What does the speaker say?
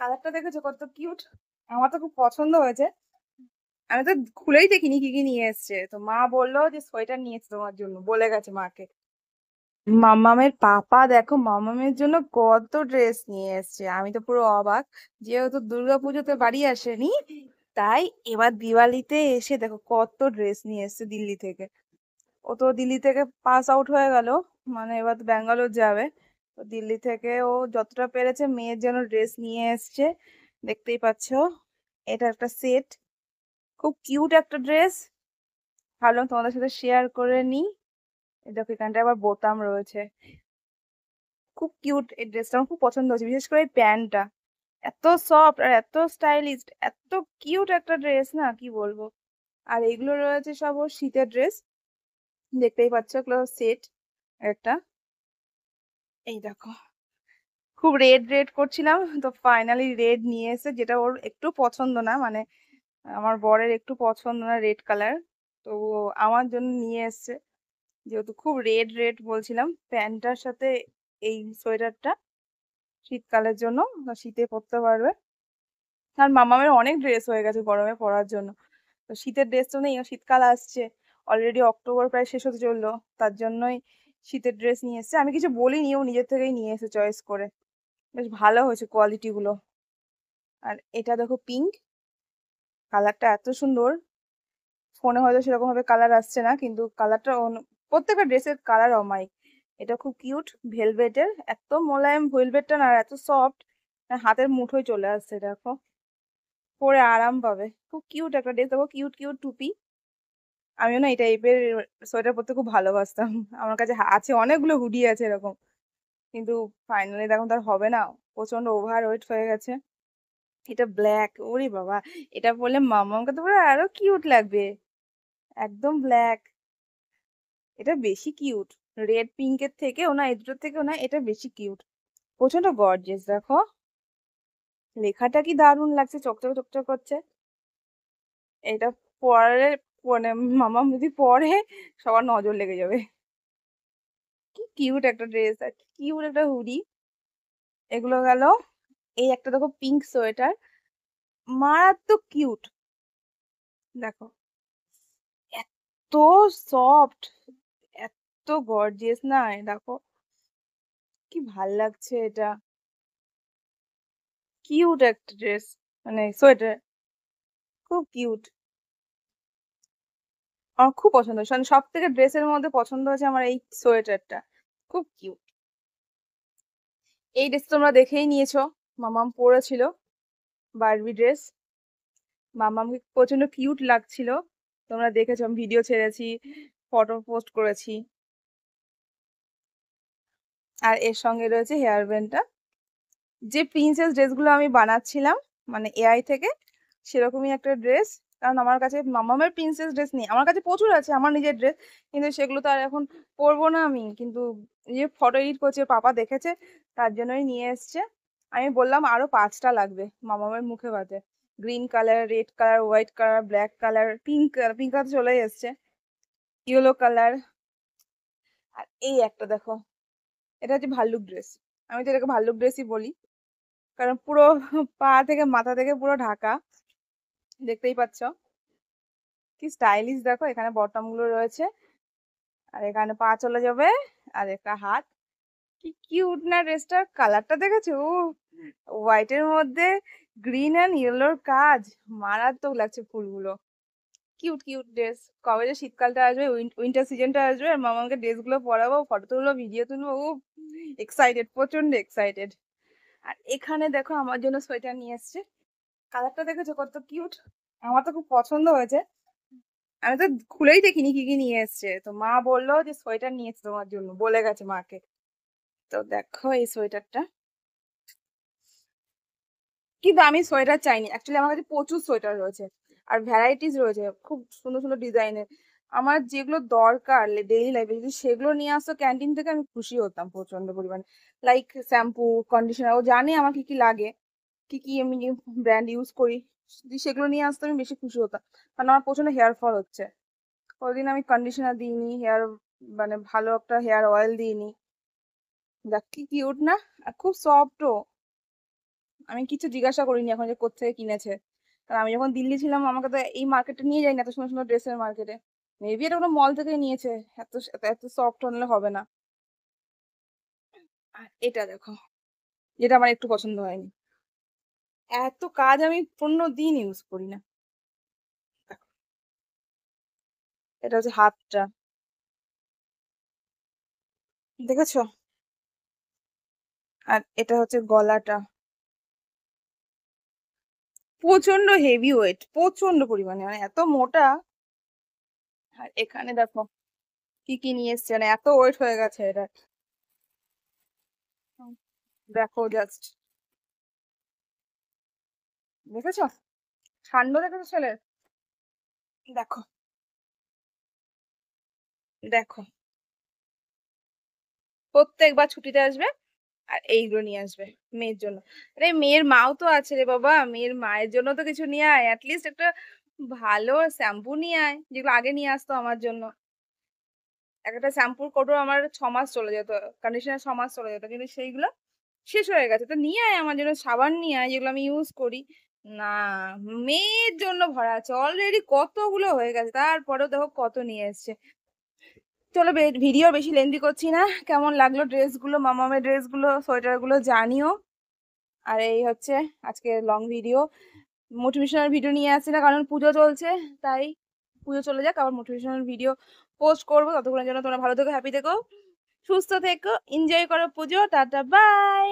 কালারটা দেখেছো কত কিউট। আমার তো খুব পছন্দ হয়েছে। আমি তো খুলেই দেখিনি কি কি নিয়ে এসছে, তো মা বললো যে সোয়েটার নিয়েছে তোমার জন্য, বলে গেছে মাকে। মাম্মামের পাপা দেখো মাম্মামের জন্য কত ড্রেস নিয়ে এসছে, আমি তো পুরো অবাক। যেহেতু দুর্গাপুজোতে বাড়ি আসেনি, তাই এবার দিওয়ালিতে এসে দেখো কত ড্রেস নিয়ে এসছে দিল্লি থেকে। ও তো দিল্লি থেকে পাস আউট হয়ে গেল, মানে এবার তো ব্যাঙ্গালোর যাবে। তো দিল্লি থেকে ও যতটা পেরেছে মেয়ের জন্য ড্রেস নিয়ে এসছে। দেখতেই পাচ্ছো, এটা একটা সেট, খুব কিউট একটা ড্রেস। ভাবলাম তোমাদের সাথে শেয়ার করে নি। এই দেখো এখানটা আবার বোতাম রয়েছে। খুব কিউট, এই ড্রেসটা আমার খুব পছন্দ হয়েছে, বিশেষ করে এই প্যান্টটা। এত সফট আর এত স্টাইলিশ, এত কিউট একটা ড্রেস, না কি বলবো। আর এগুলো রয়েছে সব ওর শীতের ড্রেস। দেখতেই পাচ্ছ এগুলো সেট একটা। এই দেখো, খুব রেড রেড করছিলাম, তো ফাইনালি রেড নিয়ে এসে, যেটা ওর একটু পছন্দ না, মানে আমার বরের একটু পছন্দ না রেড কালার। তো ও আমার জন্য নিয়ে এসছে, যেহেতু খুব রেড রেড বলছিলাম প্যান্টটার সাথে। এই সোয়েটারটা শীতকালের জন্য, বা শীতে পরতে পারবে। আর মামামের অনেক ড্রেস হয়ে গেছে গরমে পরার জন্য, তো শীতের ড্রেস তো নেই, শীতকাল আসছে। অলরেডি অক্টোবর প্রায় শেষ হতে চললো, তার জন্যই শীতের ড্রেস নিয়ে এসেছে। আমি কিছু বলিনি, ও নিজের থেকেই নিয়ে এসে চয়েস করে। বেশ ভালো হয়েছে কোয়ালিটি গুলো। আর এটা দেখো পিঙ্ক, কালারটা এত সুন্দর। ফোনে হয়তো সেরকম ভাবে কালার আসছে না, কিন্তু কালারটা প্রত্যেকটা ড্রেসের কালার অমাইক। এটা খুব কিউট, ভেলভেটের, এত মোলায়েম ভেলভেটটা না, আর এত সফট, হাতের মুঠোয় চলে আসছে দেখো। পরে আরাম পাবে, খুব কিউট একটা ড্রেস। দেখো কিউট কিউট টুপি। আমিও না এই টাইপের সোয়েটার পরতে খুব ভালোবাসতাম। আমার কাছে আছে অনেকগুলো, হুডি আছে এরকম, কিন্তু ফাইনালি দেখুন তার হবে না, প্রচন্ড ওভার ওয়েট হয়ে গেছে। এটা ব্ল্যাক, ওরে বাবা, এটা পরলে মামাকে তো পুরো আরো কিউট লাগবে। একদম ব্ল্যাক, এটা বেশি কিউট। রেড পিঙ্কের থেকেও না, এই দুটোর থেকেও না এটা বেশি কিউট। প্রচন্ড গর্জিয়াস দেখো। লেখাটা কি দারুণ লাগছে, চকচক চকচক করছে। এটা পরে, মানে মামা যদি পরে সবার নজর লেগে যাবে। কি কিউট একটা ড্রেস আর কি কিউট একটা হুডি। এগুলো গেল। এই একটা দেখো পিঙ্ক সোয়েটার, মারাত্মক কিউট। দেখো এত সফট, এত গর্জিয়াস না, দেখো কি ভাল লাগছে এটা। কিউট একটা ড্রেস, মানে সোয়েটার, খুব কিউট। আমার খুব পছন্দ, মানে সব থেকে ড্রেসের মধ্যে পছন্দ হয়েছে আমার এই সোয়েটারটা, খুব কিউট। এই ড্রেস তোমরা দেখেই নিয়েছো, মামাম পরেছিল, বারবি ড্রেস। মামামকে প্রচন্ড কিউট লাগছিল, তোমরা দেখেছো, আমি ভিডিও ছেড়েছি, ফটো পোস্ট করেছি। আর এর সঙ্গে রয়েছে হেয়ার ব্যান্ডটা। যে প্রিন্সেস ড্রেসগুলো আমি বানাচ্ছিলাম, মানে এআই থেকে, সেরকমই একটা ড্রেস। কারণ আমার কাছে মামামের প্রিন্সেস ড্রেস নেই, আমার কাছে প্রচুর আছে আমার নিজের ড্রেস, কিন্তু সেগুলো তো আর এখন পরবো না আমি। কিন্তু যে ফটো এডিট করছে পাপা দেখেছে, তার জন্যই নিয়ে এসছে। আমি বললাম আরো 5টা লাগবে মামামের মুখে বাদে। Green colour, red colour, white colour, black colour, pink colour, pink colour চলে এসছে, ইয়েলো কালার। আর এই একটা দেখো, এটা হচ্ছে ভাল্লুক ড্রেস। আমি তো এটাকে ভাল্লুক ড্রেসই বলি, কারণ পুরো পা থেকে মাথা থেকে পুরো ঢাকা। দেখতেই পাচ্ছ কি স্টাইলিশ, দেখো এখানে বটম গুলো রয়েছে, আর এখানে পা চলে যাবে, আর একটা হাত। কি কিউট না ড্রেসটার, কালারটা দেখেছো, হোয়াইটের মধ্যে গ্রিন এন্ড ইয়েলোর কাজ, মারাত্মক লাগছে ফুলগুলো। Cute cute dress. কবে যে শীতকালটা আসবে, উইন্টার সিজনটা আসবে, আর মামাকে ড্রেস গুলো পরাবো, ফটো তুলবো, ভিডিও তুলবো, ও এক্সাইটেড, প্রচন্ড এক্সাইটেড। আর এখানে দেখো আমার জন্য সোয়েটার নিয়ে এসছে। কালারটা দেখেছো কত কিউট, আমার তো খুব পছন্দ হয়েছে। আমি তো খুলেই দেখিনি কি কি নিয়ে এসছে, তো মা বললো যে সোয়েটার নিয়েছে তোমার জন্য, বলে গেছে মাকে। তো দেখো এই সোয়েটারটা, কিন্তু আমি সোয়েটার চাইনি অ্যাকচুয়ালি, আমার কাছে প্রচুর সোয়েটার রয়েছে, আর ভ্যারাইটিস রয়েছে খুব সুন্দর সুন্দর ডিজাইনের। আমার যেগুলো দরকার ডেইলি লাইফে, যদি সেগুলো নিয়ে আসতো ক্যান্টিন থেকে, আমি খুশি হতাম প্রচন্ড পরিমাণে। লাইক শ্যাম্পু, কন্ডিশনার, ও জানে আমার কি কি লাগে, কি কি আমি ব্র্যান্ড ইউজ করি। যদি সেগুলো নিয়ে আসতো আমি বেশি খুশি হতাম, কারণ আমার প্রচন্ড হেয়ার ফল হচ্ছে। কতদিন আমি কন্ডিশনার দিইনি, হেয়ার মানে ভালো একটা হেয়ার অয়েল দিইনি। দেখ কি কিউট না, আর খুব সফটও। আমি কিছু জিজ্ঞাসা করিনি এখন যে কোত্থেকে কিনেছে। কারণ আমি যখন দিল্লি ছিলাম আমাকে তো এই মার্কেটে নিয়ে যায়নি, এত সুন্দর সুন্দর ড্রেসের মার্কেটে। মেবি এটা কোনো মল থেকে নিয়েছে। এত এত এত সফট হলে হবে না। আর এটা দেখো, যেটা আমার একটু পছন্দ হয়নি। এত কাজ আমি 15 দিন ইউজ করি না। দেখো, এটা হচ্ছে হাতটা, দেখেছো? আর এটা হচ্ছে গলাটা, প্রচন্ড হেভি ওয়েট, প্রচন্ড পরিমাণে, মানে এত মোটা। আর এখানে দেখো কি কি নিয়ে এসছে, মানে এত ওয়েট হয়ে গেছে এটা। হুম, দেখো জাস্ট, দেখেছো? ঠান্ডা দেখেছো ছেলের? দেখো, দেখো, প্রত্যেকবার ছুটিতে আসবে আর এইগুলো নিয়ে আসবে মেয়ের জন্য। আরে মেয়ের মাও তো আছে রে বাবা, মেয়ের মায়ের জন্য তো কিছু নিয়ে আয়, অ্যাটলিস্ট একটা ভালো শ্যাম্পু নিয়ে আয়, যেগুলো আগে নিয়ে আসতো আমার জন্য। একটা শ্যাম্পুর কোটো আমার 6 মাস চলে যেত, কন্ডিশনার 6 মাস চলে যেত, কিন্তু সেইগুলো শেষ হয়ে গেছে। তো নিয়ে আয় আমার জন্য সাবান, নিয়ে আয় যেগুলো আমি ইউজ করি। না, মেয়ের জন্য ভরা আছে অলরেডি, কতগুলো হয়ে গেছে, তারপরেও দেখো কত নিয়ে এসছে। চলো, ভিডিও বেশি লেন্দি করছি না। কেমন লাগলো ড্রেসগুলো, মামামের ড্রেসগুলো, সোয়েটারগুলো জানিও। আর এই হচ্ছে আজকে লং ভিডিও। মোটিভেশনাল ভিডিও নিয়ে আসছি না, কারণ পুজো চলছে। তাই পুজো চলে যাক, আবার মোটিভেশনাল ভিডিও পোস্ট করবো। ততক্ষণের জন্য তোমরা ভালো থেকো, হ্যাপি থেকো, সুস্থ থেকো, এনজয় করো পুজো। Tata, by.